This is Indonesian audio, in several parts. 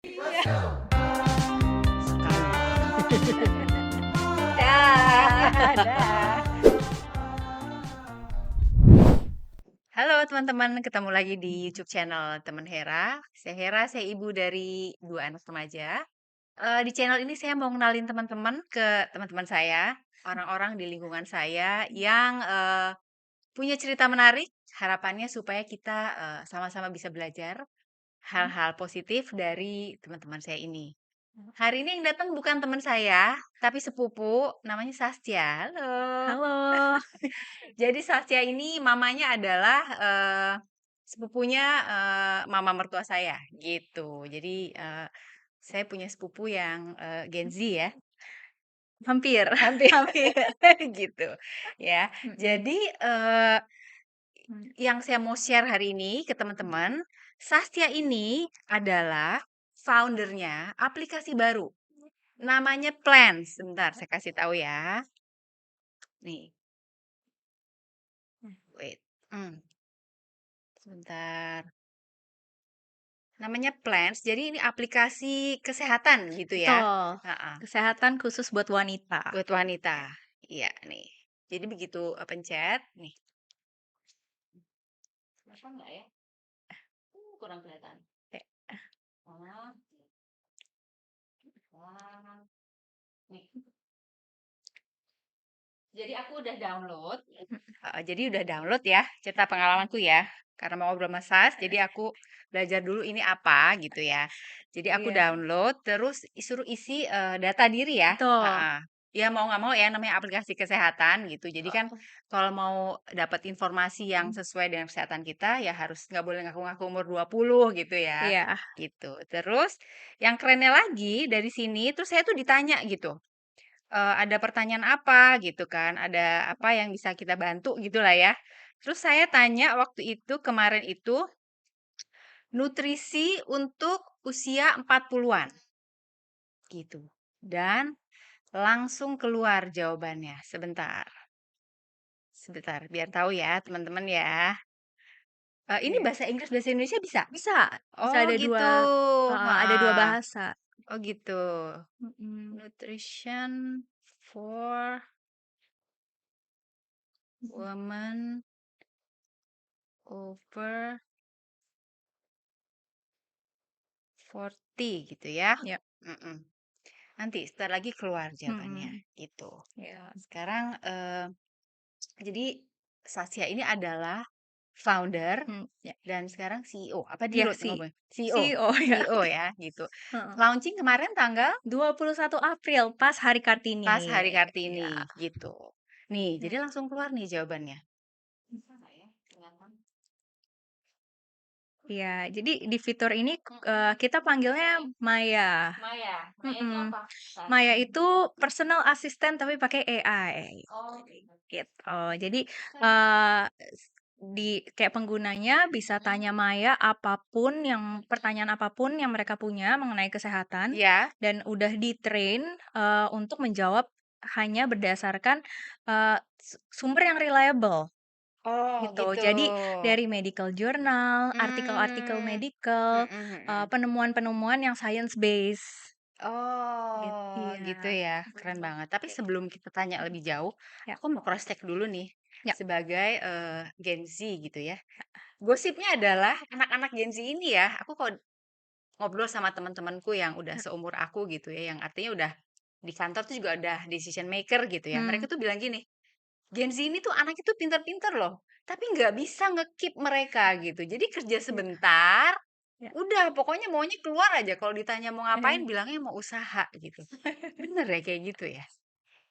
Iya. Sekali. Dah. Halo teman-teman, ketemu lagi di YouTube channel teman Hera. Saya Hera, saya ibu dari 2 anak remaja. Di channel ini saya mau kenalin teman-teman ke teman-teman saya, orang-orang di lingkungan saya yang punya cerita menarik. Harapannya supaya kita sama-sama bisa belajar hal-hal positif dari teman-teman saya ini. Hari ini yang datang bukan teman saya, tapi sepupu, namanya Sastia. Halo. Halo. Jadi Sastia ini mamanya adalah sepupunya mama mertua saya, gitu. Jadi saya punya sepupu yang Gen Z ya, Hampir. hampir gitu ya. Mhm. Jadi yang saya mau share hari ini ke teman-teman, Sastia ini adalah foundernya aplikasi baru. Namanya Plants. Sebentar, saya kasih tahu ya. Nih, wait. Sebentar. Namanya Plants. Jadi ini aplikasi kesehatan gitu ya. Betul. Heeh, Kesehatan khusus buat wanita. buat wanita. Iya nih. Jadi begitu pencet nih. Kelihatan nggak ya? Kurang kelihatan. Oke. Oh, wah. Nih. Jadi aku udah download. Jadi udah download ya cerita pengalamanku ya. Karena mau ngobrol sama Sas, jadi aku belajar dulu ini apa gitu ya. Jadi aku Iya. download, terus suruh isi data diri ya. Betul. Heeh. Ya mau nggak mau ya namanya aplikasi kesehatan gitu. Jadi kan kalau mau dapat informasi yang sesuai dengan kesehatan kita ya harus nggak boleh ngaku-ngaku umur 20 gitu ya. Iya. Gitu. Terus yang kerennya lagi dari sini terus saya tuh ditanya gitu. Ada pertanyaan apa gitu kan, ada apa yang bisa kita bantu gitulah ya. Terus saya tanya waktu itu, kemarin itu, nutrisi untuk usia 40-an gitu. Dan langsung keluar jawabannya. Sebentar, sebentar biar tahu ya teman-teman ya. Ini Iya. bahasa Inggris, bahasa Indonesia bisa? Bisa. Bisa Oh ada gitu, 2 ada 2 heeh. bahasa. Oh gitu. Mhm. Nutrition for women over 40 gitu ya. Ya. Mhm. Nanti sebentar lagi keluar jawabannya, Mhm. gitu. Ya. Sekarang, jadi Saskia ini adalah founder Ya. dan sekarang CEO, apa Iya dirut sih. ngomong? CEO? CEO ya. CEO ya, gitu. Heeh. Launching kemarin tanggal 21 April pas Hari pas Kartini. Hari Iya. Kartini, gitu. Nih, Ya. jadi langsung keluar nih jawabannya. Bisa nggak ya kelihatan? Iya, jadi di fitur ini, Mhm. kita panggilnya Maya. Maya, Maya itu Mhm. apa, Sas? Maya itu personal assistant tapi pakai AI, Oh, gitu. gitu. Jadi, Keren ya? eee, kayak penggunanya bisa Mhm. tanya Maya apapun pertanyaan apapun yang mereka punya mengenai kesehatan Iya. dan udah di-train, untuk menjawab hanya berdasarkan, sumber yang reliable. Oh, Gitu. gitu. Jadi dari medical journal, artikel-artikel Mmm, medical, mhm mhm. penemuan-penemuan yang science base. Oh, gitu Iya. ya, keren banget. Tapi Oke. sebelum kita tanya lebih jauh, Ya. aku mau cross check dulu nih, Ya. sebagai, Gen Z gitu ya. Gosipnya adalah anak-anak Gen Z ini ya, aku kalau ngobrol sama teman-temanku yang udah Ya. seumur aku gitu ya, yang artinya udah di kantor tuh juga udah decision maker gitu ya, mereka Mmm. tuh bilang gini, "Gen Z ini tuh anaknya tuh pinter-pinter loh, tapi nggak bisa nge-keep mereka," gitu. Jadi kerja Ya. sebentar, Ya. udah pokoknya maunya keluar aja, kalau ditanya mau ngapain Eh. bilangnya mau usaha gitu. Bener ya kayak gitu ya?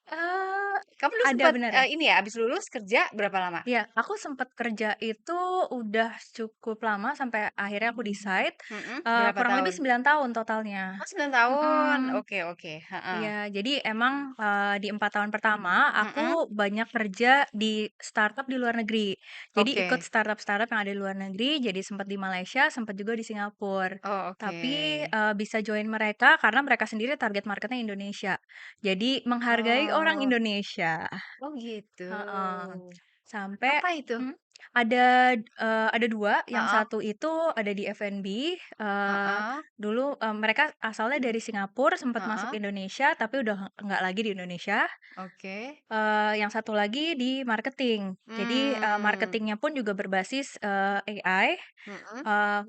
Eee, Kamu dulu ada sempet, benernya. ini ya, abis lulus kerja berapa lama? Iya, aku sempat kerja itu udah cukup lama sampai akhirnya aku decide, Berapa kurang lebih tahun? 9 tahun totalnya. Oh 9 tahun, Mhm. oke oke, heeh. Iya, jadi emang, di 4 tahun pertama Mhm, aku banyak kerja di startup di luar negeri. Jadi ikut oke. startup-startup yang ada di luar negeri, jadi sempat di Malaysia, sempat juga di Singapura. Oh oke. Tapi, bisa join mereka karena mereka sendiri target marketnya Indonesia. Jadi menghargai orang Oh, Indonesia. oh gitu. Heeh. Sampai Apa itu? Ada 2, yang Heeh, satu itu ada di F&B, heeh, dulu, mereka asalnya dari Singapura, sempat masuk heeh, Indonesia, tapi udah nggak lagi di Indonesia. oke. Yang satu lagi di marketing. Jadi, Mmm, marketingnya pun juga berbasis, AI, mhm, eee,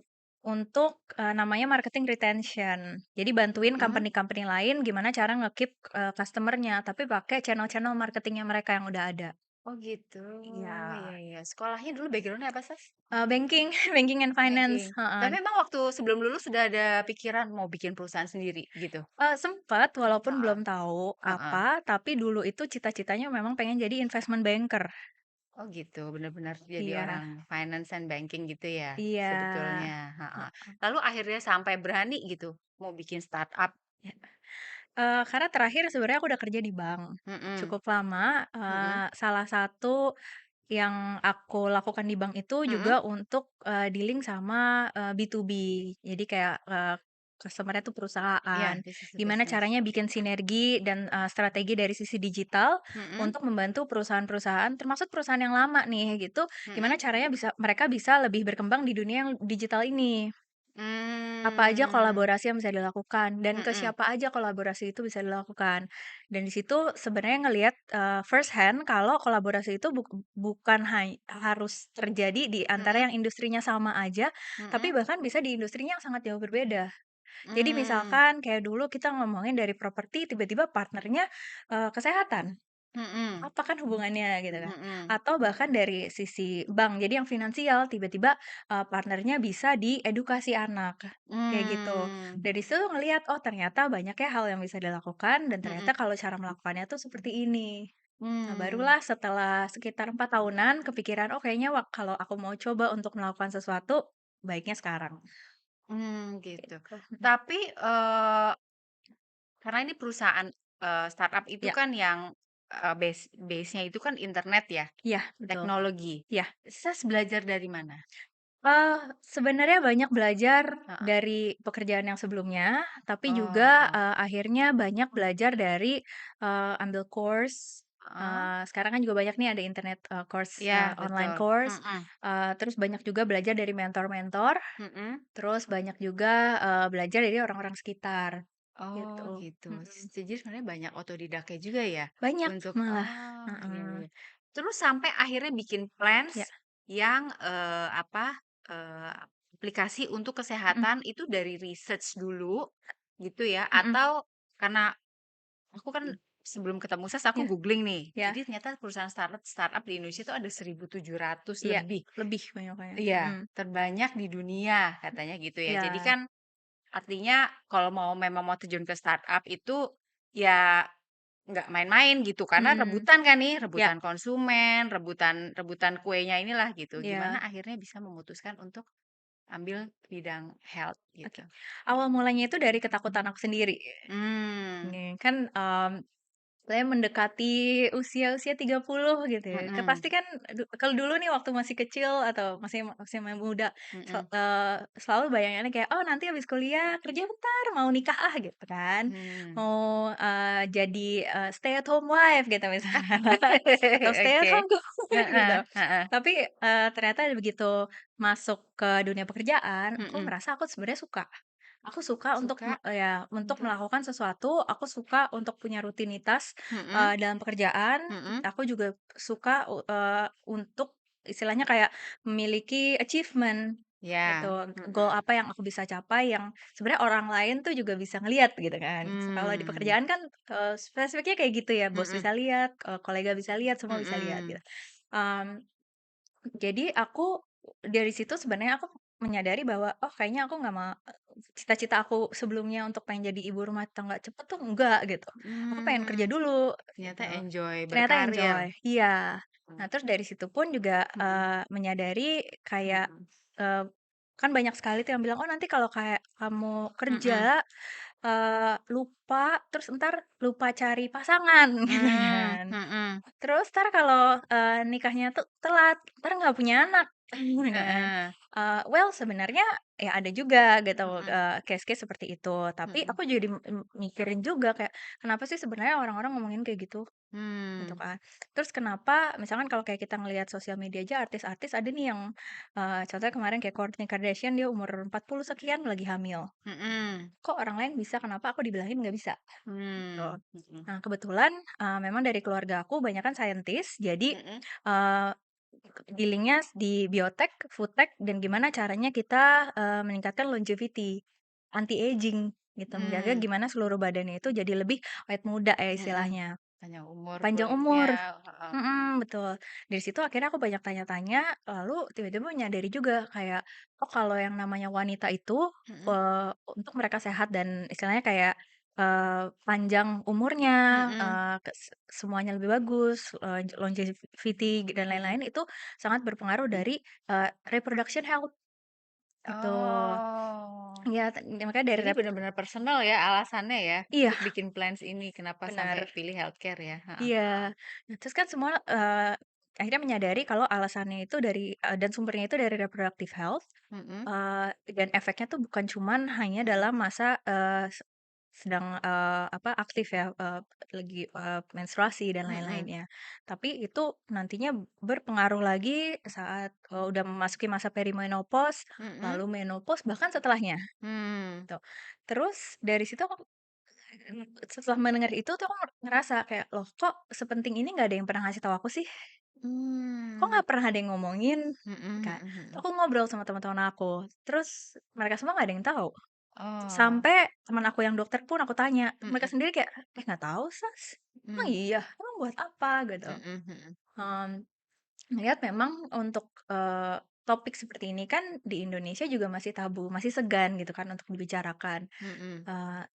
untuk, namanya marketing retention. Jadi bantuin mhm. company-company lain gimana cara nge-keep, customer-nya, tapi pakai channel-channel marketingnya mereka yang udah ada. Oh gitu, Iya, iya iya. Sekolahnya dulu background-nya apa, Sas? banking banking and finance, Banking. Tapi heeh. memang waktu sebelum lulus sudah ada pikiran mau bikin perusahaan sendiri gitu? Sempet, walaupun Heeh, belum tahu heeh. apa, tapi dulu itu cita-citanya memang pengen jadi investment banker. Oh gitu, benar-benar jadi Iya orang finance and banking gitu ya, iya, sebetulnya, heeh. heeh, Lalu akhirnya sampai berani gitu, mau bikin startup? iya. Karena terakhir sebenarnya aku udah kerja di bank, Mhm, cukup lama, mhm, salah satu yang aku lakukan di bank itu mhm, juga untuk, dealing sama, B2B. Jadi kayak, customer-nya tuh iya, perusahaan. bisnis to Gimana bisnis. caranya bikin sinergi dan, strategi dari sisi digital Mhm, untuk membantu perusahaan-perusahaan, termasuk perusahaan yang lama nih gitu, gimana mhm, caranya mereka bisa lebih berkembang di dunia yang digital ini. Apa aja mmm, kolaborasi yang bisa dilakukan dan ke mhm, siapa aja kolaborasi itu bisa dilakukan. Dan di situ sebenarnya ngelihat, first hand kalau kolaborasi itu bukan harus terjadi di antara mhm, yang industrinya sama aja, tapi mhm, bahkan bisa di industrinya yang sangat jauh berbeda. Jadi mmm, misalkan kayak dulu kita ngomongin dari properti, tiba-tiba partnernya, kesehatan. mhm, Apa kan hubungannya gitu kan? mhm, Atau bahkan dari sisi bank, jadi yang finansial tiba-tiba, partnernya bisa di edukasi anak, kayak gitu. mmm, Dari situ ngelihat, oh ternyata banyak ya hal yang bisa dilakukan dan mhm, ternyata kalau cara melakukannya tuh seperti ini. Nah mmm, barulah setelah sekitar 4 tahunan kepikiran, oh kayaknya kalau aku mau coba untuk melakukan sesuatu, baiknya sekarang, gitu. gitu. Tapi, karena ini perusahaan, startup itu Ya, kan yang, base-nya itu kan internet ya, iya betul, teknologi. iya. Sas belajar dari mana? Sebenarnya banyak belajar Heeh. dari pekerjaan yang sebelumnya, tapi Oh, juga, heeh. akhirnya banyak belajar dari, ambil course, Heeh. sekarang kan juga banyak nih ada internet, course, Iya, online betul. course, Mhm, terus banyak juga belajar dari mentor-mentor, mhm. terus banyak juga, belajar dari orang-orang sekitar, Oh, gitu. gitu. Mhm, Jadi sebenarnya banyak otodidaknya juga ya banyak untuk malah, oh, iya heeh, iya. Terus sampai akhirnya bikin plans ya, yang, aplikasi untuk mhm, kesehatan itu dari research dulu gitu ya? mhm, Atau karena aku kan sebelum ketemu Sas, aku ya, googling nih. ya, Jadi ternyata perusahaan startup di Indonesia itu ada 1.700 iya, lebih. lebih banyaknya, Iya, mhm, terbanyak di dunia katanya gitu ya. Jadi iya, kan artinya kalau memang mau terjun ke startup itu ya nggak main-main gitu karena mhm, rebutan kan nih, ya, rebutan konsumen, rebutan rebutan kuenya inilah gitu. Gimana iya. akhirnya bisa memutuskan untuk ambil bidang health Oke. gitu? Awal mulanya itu dari ketakutan aku sendiri. Mmm, Nih, kan, saya mendekati usia-usia 30 gitu ya, mhm, pasti kan kalau dulu nih waktu masih kecil atau masih muda, mhm, selalu bayangannya kayak, "Oh nanti habis kuliah kerja bentar, mau nikah ah," gitu kan. mmm. Mau, jadi, stay at home wife gitu misalnya, atau stay at Oke. home girlfriend gitu. Heeh heeh. Tapi, ternyata begitu masuk ke dunia pekerjaan, aku Mhm. ngerasa aku sebenarnya suka. Aku suka untuk Suka untuk untuk melakukan sesuatu, aku suka untuk punya rutinitas, mhm, dalam pekerjaan, mhm. aku juga suka, untuk istilahnya kayak memiliki achievement, gitu. Ya, Goal mhm. apa yang aku bisa capai yang sebenarnya orang lain tuh juga bisa ngelihat gitu kan. Kalau di Mmm, pekerjaan kan, spesifiknya kayak gitu ya, bos mhm, bisa lihat, kolega bisa lihat, semua bisa lihat mhm, gitu. Mmm, jadi aku dari situ sebenarnya aku menyadari bahwa, oh kayaknya aku nggak mau cita-cita aku sebelumnya untuk pengen jadi ibu rumah tangga cepet tuh enggak gitu. Aku pengen kerja mmm, dulu ternyata gitu. enjoy Ternyata berkarir. enjoy, iya. Nah Mmm, terus dari situ pun juga, mhm, menyadari kayak, mhm, eee, kan banyak sekali tuh yang bilang, "Oh nanti kalau kayak kamu mhm, kerja, lupa, terus entar lupa cari pasangan gitu Mmm, kan. mhm, Terus entar kalau, nikahnya tuh telat, entar nggak punya anak gitu kan. heeh, Well sebenarnya ya ada juga gitu, mhm, case-case seperti itu, tapi mhm, aku jadi mikirin juga kayak, kenapa sih sebenarnya orang-orang ngomongin kayak gitu? Gitu mmm, kan. Terus kenapa misalkan kalau kayak kita ngelihat sosial media aja artis-artis ada nih yang, contohnya kemarin kayak Kourtney Kardashian dia umur 40 sekian lagi hamil. mhm, Kok orang lain bisa, kenapa aku dibilangin nggak bisa? Gitu. mmm, mhm, Nah kebetulan, memang dari keluarga aku banyakan saintis, jadi, mhm, eee, dealing-nya di biotek, foodtech, dan gimana caranya kita, meningkatkan longevity, anti-aging gitu, menjaga mmm, gimana seluruh badannya itu jadi lebih awet muda ya mhm, istilahnya, panjang umur panjang kulitnya, umur. heeh, Betul. Dari situ akhirnya aku banyak tanya-tanya, lalu tiba-tiba menyadari juga kayak, oh kalau yang namanya wanita itu, mhm, untuk mereka sehat dan istilahnya kayak, panjang umurnya, mhm, semuanya lebih bagus, longevity dan mhm, lain-lain itu sangat berpengaruh dari, reproduction health, gitu. oh, Iya, makanya dari jadi benar-benar personal ya alasannya ya, iya, untuk bikin plans ini, kenapa sampai benar. pilih healthcare ya? Heeh, Iya. Nah, terus kan semua, akhirnya menyadari kalau alasannya itu dari dan sumbernya itu dari reproductive health, mhm, dan efeknya tuh bukan cuman hanya mhm, dalam masa, sedang, apa, aktif ya, lagi, menstruasi dan mhm, lain-lainnya. Tapi itu nantinya berpengaruh lagi saat, udah memasuki masa perimenopause, mhm, lalu menopause, bahkan setelahnya, mmm, gitu. Terus dari situ aku setelah mendengar itu tuh aku ngerasa kayak, "Loh kok sepenting ini nggak ada yang pernah ngasih tahu aku sih? Kok mmm, nggak pernah ada yang ngomongin?" mhm, Kan. mhm, Terus mhm, aku ngobrol sama teman-teman aku, terus mereka semua nggak ada yang tahu. oh, Sampai teman aku yang dokter pun aku tanya, mereka mhm, sendiri kayak, "Eh, nggak tahu Sas, emang mmm, iya? Emang buat apa?" Gitu. mhm, mhm, Mmm, Ngelihat memang untuk, topik seperti ini kan di Indonesia juga masih tabu, masih segan gitu kan untuk dibicarakan. mhm,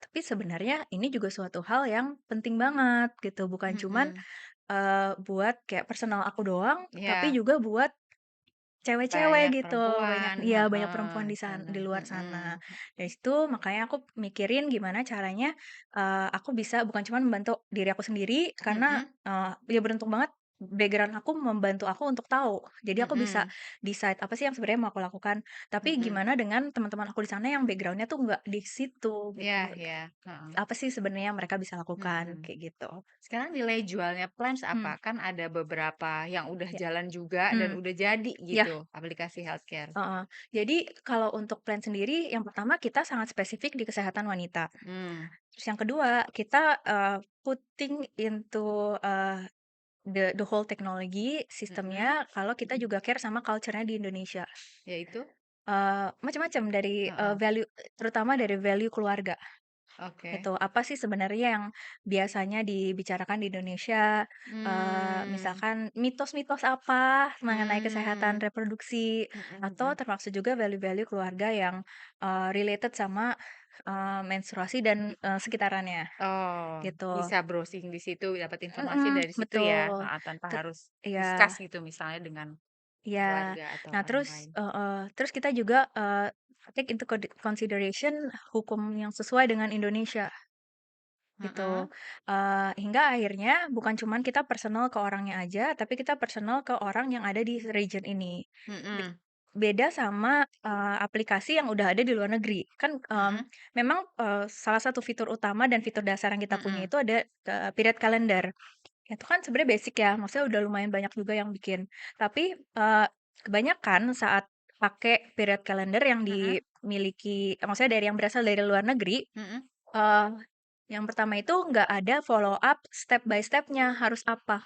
Tapi sebenarnya ini juga suatu hal yang penting banget gitu, bukan cuman, mhm, buat kayak personal aku doang, tapi iya, juga buat cewek-cewek banyak gitu, banyak perempuan, iya, banyak heeh, perempuan di sana, di luar sana. mhm, Dari situ makanya aku mikirin gimana caranya, aku bisa bukan cuman membantu diri aku sendiri karena, mhm, ya beruntung banget background aku membantu aku untuk tahu. Jadi aku bisa mhm, decide apa sih yang sebenarnya mau aku lakukan. Tapi mhm, gimana dengan teman-teman aku di sana yang background-nya tuh nggak di situ iya gitu. iya, heeh, Apa sih sebenarnya yang mereka bisa lakukan, mhm. kayak gitu. Sekarang nilai jualnya Plans Mmm, apa? Kan ada beberapa yang udah ya, jalan juga dan mmm, udah jadi iya, gitu, aplikasi healthcare. heeh. Jadi kalau untuk plan sendiri yang pertama kita sangat spesifik di kesehatan wanita. Mmm, Terus yang kedua kita, putting into, the whole teknologi mhm, sistemnya kalau kita juga care sama culture-nya di Indonesia. yaitu? Macam-macam dari, Heeh, value terutama dari value keluarga. oke. Itu, apa sih sebenarnya yang biasanya dibicarakan di Indonesia, Mmm, misalkan mitos-mitos apa mengenai kesehatan mmm, reproduksi, mhm, atau mhm. termasuk juga value-value keluarga yang, related sama, menstruasi dan, sekitarannya, Oh, gitu. bisa browsing di situ, dapat informasi Mhm, dari situ ya? betul. Heeh, tanpa Ter harus discuss iya, gitu misalnya dengan iya. keluarga atau Nah orang terus lain. terus kita juga, take into consideration hukum yang sesuai dengan Indonesia. Gitu, Heeh, hingga akhirnya bukan cuman kita personal ke orangnya aja, tapi kita personal ke orang yang ada di region ini. Be mhm, beda sama, aplikasi yang udah ada di luar negeri. Kan, mhm, memang, salah satu fitur utama dan fitur dasar yang kita punya mhm, itu ada, period calendar. Itu kan sebenarnya basic ya, maksudnya udah lumayan banyak juga yang bikin. Tapi, kebanyakan saat pakai period calendar yang mhm, dimiliki maksudnya dari yang berasal dari luar negeri, mhm, Eee, yang pertama itu nggak ada follow up step by step-nya harus apa,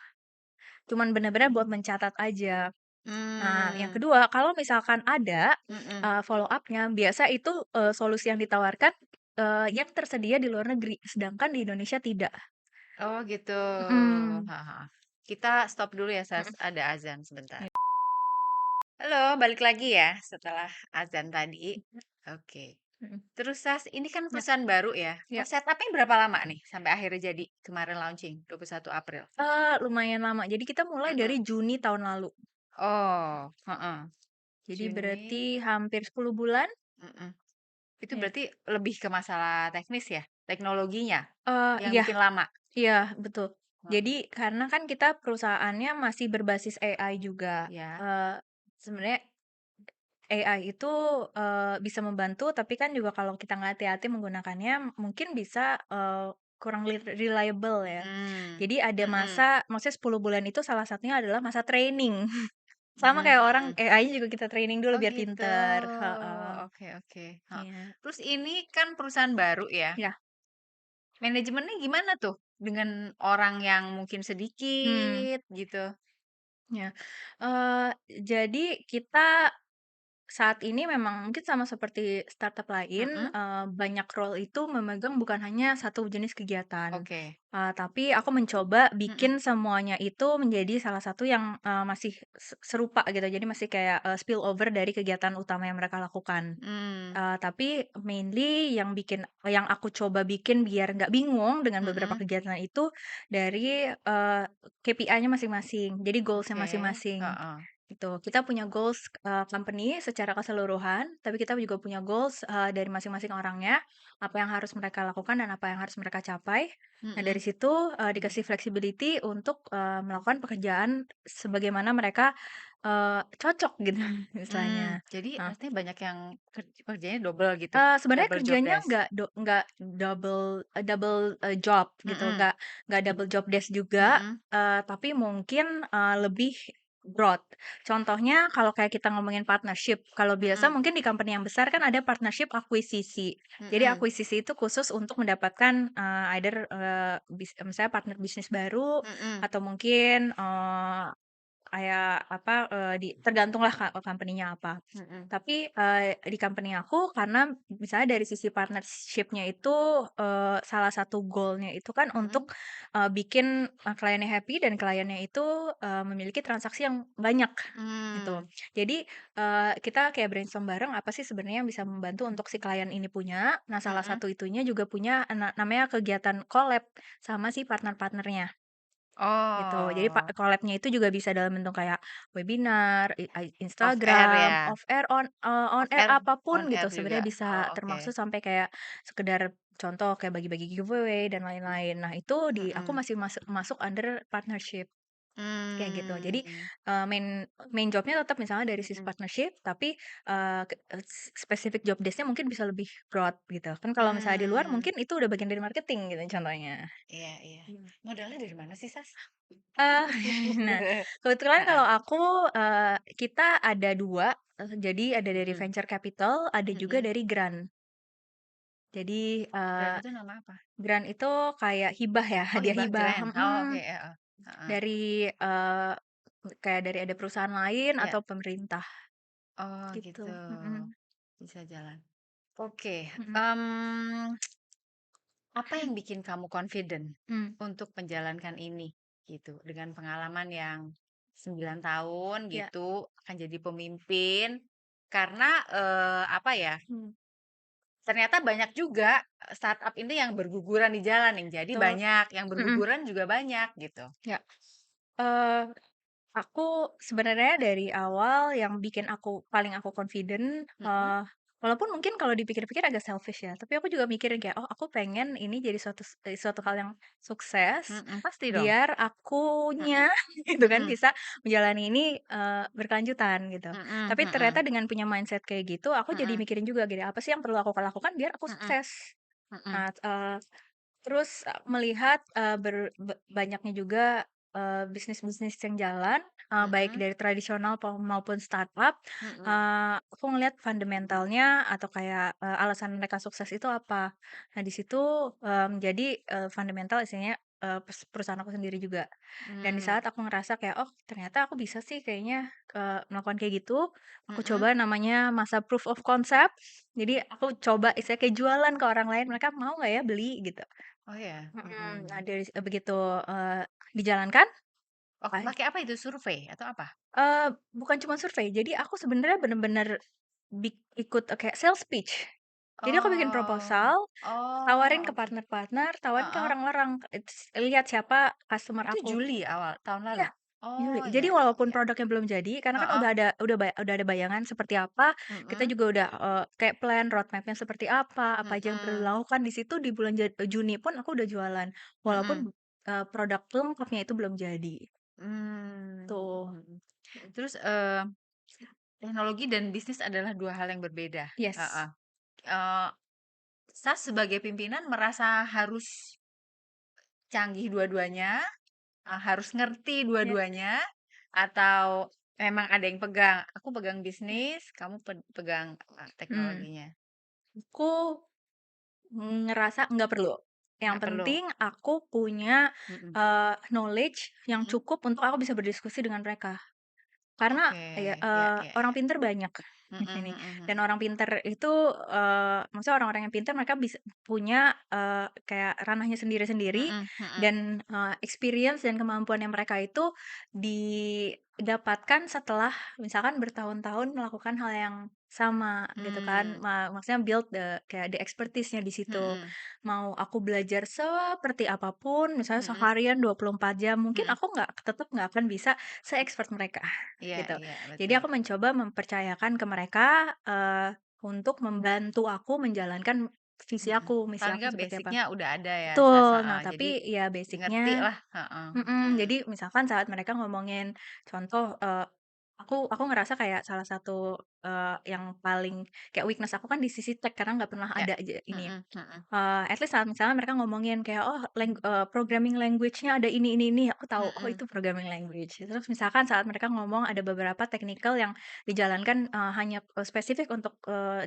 cuman bener-bener buat mencatat aja. Nah, yang mmm, kedua, kalau misalkan ada, mhm. follow up-nya, biasa itu, solusi yang ditawarkan, yang tersedia di luar negeri, sedangkan di Indonesia tidak. Oh gitu, Mhm, heeh, heeh. Kita stop dulu ya Sas, mhm, ada azan sebentar. iya, Halo, balik lagi ya setelah azan tadi. mhm, Oke. mhm, Terus Sas, ini kan iya, perusahaan baru ya. Oh, iya, setup-nya berapa lama nih sampai akhirnya jadi kemarin launching 21 April? lumayan lama. Jadi kita mulai dari Mhm. Juni tahun lalu. Oh, heeh. Jadi berarti Juni, hampir 10 bulan, mhm. Itu iya. berarti lebih ke masalah teknis ya? teknologinya yang Iya bikin lama? iya, betul. Heeh, Jadi karena kan kita perusahaannya masih berbasis AI juga, iya, sebenarnya AI itu, bisa membantu, tapi kan juga kalau kita nggak hati-hati menggunakannya, mungkin bisa, kurang reliable ya. mmm, Jadi ada mhm, masa maksudnya 10 bulan itu salah satunya adalah masa training. Sama mhm kayak orang mhm. AI juga kita training dulu Oh biar gitu, pinter, heeh, oke oke, heeh. iya. Terus ini kan perusahaan baru ya, Iya, manajemennya gimana tuh? Dengan orang yang mungkin hmm, sedikit gitu? ya. Jadi kita saat ini memang mungkin sama seperti startup lain, Mhm, banyak role itu memegang bukan hanya satu jenis kegiatan. oke, Tapi aku mencoba mhm, bikin semuanya itu menjadi salah satu yang, masih serupa gitu. Jadi masih kayak, spill over dari kegiatan utama yang mereka lakukan. mmm, Tapi mainly yang aku coba bikin biar nggak bingung dengan beberapa mhm, kegiatan itu dari, KPI-nya masing-masing, jadi goals-nya oke, masing-masing, heeh, gitu. Kita punya goals, company secara keseluruhan, tapi kita juga punya goals, dari masing-masing orangnya, apa yang harus mereka lakukan dan apa yang harus mereka capai. Nah, dari mhm, situ, mhm, dikasih flexibility untuk, melakukan pekerjaan sebagaimana mereka, cocok gitu istilahnya. jadi Nah, artinya banyak yang kerjanya double gitu, Sebenarnya double job kerjanya desk? nggak double, job gitu, Mhm, nggak double job desk juga, mhm, tapi mungkin, lebih broad. Contohnya kalau kayak kita ngomongin partnership, kalau biasa mhm, mungkin di company yang besar kan ada partnership akuisisi. Jadi mhm, akuisisi itu khusus untuk mendapatkan, either, misalnya partner bisnis baru mhm, atau mungkin, kayak apa, tergantunglah company-nya apa. mhm, Tapi, di company aku karena misalnya dari sisi partnership-nya itu, salah satu goal-nya itu kan mhm, untuk, bikin, kliennya happy dan kliennya itu, memiliki transaksi yang banyak, gitu. mmm, Jadi, kita kayak brainstorm bareng apa sih sebenarnya yang bisa membantu untuk si klien ini punya. Nah, salah mhm, satu itunya juga punya namanya kegiatan collab sama si partner-partnernya. Gitu. Jadi oh, collab-nya itu juga bisa dalam bentuk kayak webinar, off air Instagram, ya? off air, on Off air, air, apapun on gitu air sebenarnya juga? bisa Oh, oke. termaksud sampai kayak sekedar contoh kayak bagi-bagi giveaway dan lain-lain. Nah itu aku Mhm, masih masuk masuk under partnership, kayak gitu. Jadi, mmm, main main job-nya tetap misalnya dari sisi mhm, partnership, tapi, spesifik job desk-nya mungkin bisa lebih broad gitu. Kan kalau misalnya di luar mmm, mungkin itu udah bagian dari marketing gitu contohnya. iya iya. Modalnya dari mana sih, Sas? Eee, nah, kebetulan Heeh, kalau aku, kita ada 2, jadi ada dari mhm, venture capital, ada juga mhm. dari grant. Jadi, Grand itu nama apa? grant itu kayak hibah ya, Oh, hadiah hibah hibah grand. Oh, oke, mhm, heeh, heeh, dari, kayak dari ada perusahaan lain iya. atau pemerintah, Oh, gitu. gitu, mhm, Bisa jalan. Oke, mhm, mmm, apa yang bikin kamu confident mmm, untuk menjalankan ini, gitu? Dengan pengalaman yang 9 tahun iya, gitu, akan jadi pemimpin, karena, apa ya, mmm, ternyata banyak juga, startup ini yang berguguran di jalan yang jadi betul, banyak, yang mhm, berguguran juga banyak, gitu. iya, eee aku sebenarnya dari awal yang bikin paling aku confident, Mhm, walaupun mungkin kalau dipikir-pikir agak selfish ya, tapi aku juga mikirin kayak, "Oh, aku pengen ini jadi suatu hal yang sukses, mhm, pasti dong. biar akunya," Mhm, gitu kan, mhm, bisa menjalani ini, berkelanjutan gitu. mhm Tapi mhm, ternyata dengan punya mindset kayak gitu, aku jadi mhm, mikirin juga gini, apa sih yang perlu aku lakukan biar aku mhm, sukses. mhm, Nah, terus, melihat, banyaknya juga, bisnis-bisnis yang jalan, baik mhm, dari tradisional maupun startup, mhm, aku ngelihat fundamentalnya atau kayak, alasan mereka sukses itu apa. Nah di situ, jadi, fundamental isinya, perusahaan aku sendiri juga. Dan di mmm, saat aku ngerasa kayak, "Oh ternyata aku bisa sih kayaknya, melakukan kayak gitu," aku mhm. coba namanya masa proof of concept. Jadi aku coba istilahnya kayak jualan ke orang lain, mereka mau nggak ya beli gitu. Oh ya? Nah Mhm. begitu, dijalankan, Oh, ah, pakai apa itu, survei atau apa? bukan cuma survei, jadi aku sebenarnya bener-bener ikut, kayak sales pitch. Jadi aku bikin Oh, proposal, oh, tawarin ke oke, partner-partner, tawarin ke heeh. orang-orang, lihat siapa customer Itu aku. Juli awal tahun Iya, lalu? Oh, Jadi ya ya walaupun ya. produknya belum jadi, karena kan Heeh, udah ada bayangan seperti apa, kita mhm, juga udah, kayak plan roadmap-nya seperti apa aja yang perlu mhm, dilakukan di situ di bulan Juni pun aku udah jualan, walaupun, mhm. produk lengkapnya itu belum jadi, Mhm tuh. mhm. Terus, teknologi dan bisnis adalah 2 hal yang berbeda. Yes. Heeh. Eee, Sas sebagai pimpinan merasa harus canggih dua-duanya, harus ngerti Ya, dua-duanya, atau memang ada yang pegang, "Aku pegang bisnis, kamu pegang, mmm, teknologinya." aku ngerasa nggak perlu, yang Nggak perlu? penting aku punya, Mhm knowledge yang mhm. cukup untuk aku bisa berdiskusi dengan mereka. Karena Oke, ya, ya ya orang ya. pinter banyak di Mhm sini, mhm dan mhm. orang pinter itu, maksudnya orang-orang yang pintar mereka bisa punya, kayak ranahnya sendiri-sendiri Mhm mhm. dan, experience dan kemampuannya mereka itu didapatkan setelah misalkan bertahun-tahun melakukan hal yang sama gitu kan, Mmm, maksudnya build kayak the expertise-nya di situ. mhm Mau aku belajar seperti apapun, misalnya mhm seharian 24 jam, mungkin mhm. aku tetep nggak akan bisa se-expert mereka. Iya Gitu. iya, Jadi betul. aku mencoba mempercayakan ke mereka, untuk membantu aku menjalankan visi Mhm. aku, misi Paling aku nggak seperti apa. basic-nya udah ada ya, Sas, Betul. Nah, heeh. Jadi tapi ya ngerti basic-nya lah, heeh, mhm. jadi misalkan saat mereka ngomongin contoh, aku ngerasa kayak salah satu, yang paling kayak weakness aku kan di sisi tech karena nggak pernah Ya, ada aja ini ya. mhm mhm At least saat misalnya mereka ngomongin kayak, "Oh, programming language-nya ada ini," aku tahu, "Oh, mhm itu programming language." Terus misalkan saat mereka ngomong ada beberapa technical yang dijalankan, hanya, spesifik untuk,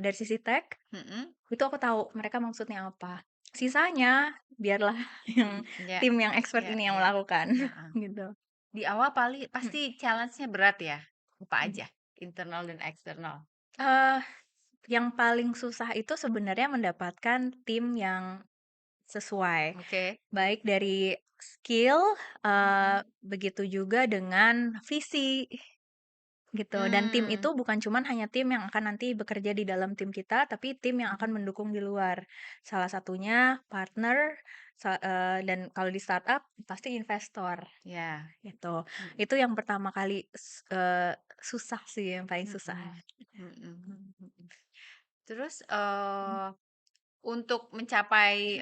dari sisi tech, mhm. itu aku tahu mereka maksudnya apa. Sisanya biarlah yang Ya tim yang expert ya ini yang ya, melakukan, heeh. gitu. Di awal Mhm pasti challenge-nya berat ya? Apa mhm. aja? Internal dan eksternal? Eee, yang paling susah itu sebenarnya mendapatkan tim yang sesuai. Oke. Baik dari skill, Mhm. begitu juga dengan visi, gitu. Dan tim Mmm, itu bukan cuman hanya tim yang akan nanti bekerja di dalam tim kita, tapi tim yang akan mhm. mendukung di luar. Salah satunya partner, dan kalau di startup pasti investor, Ya, gitu. mhm Itu yang pertama kali susah sih, yang paling susah. mhm mhm Mhm. mhm. Terus, Mhm. untuk mencapai,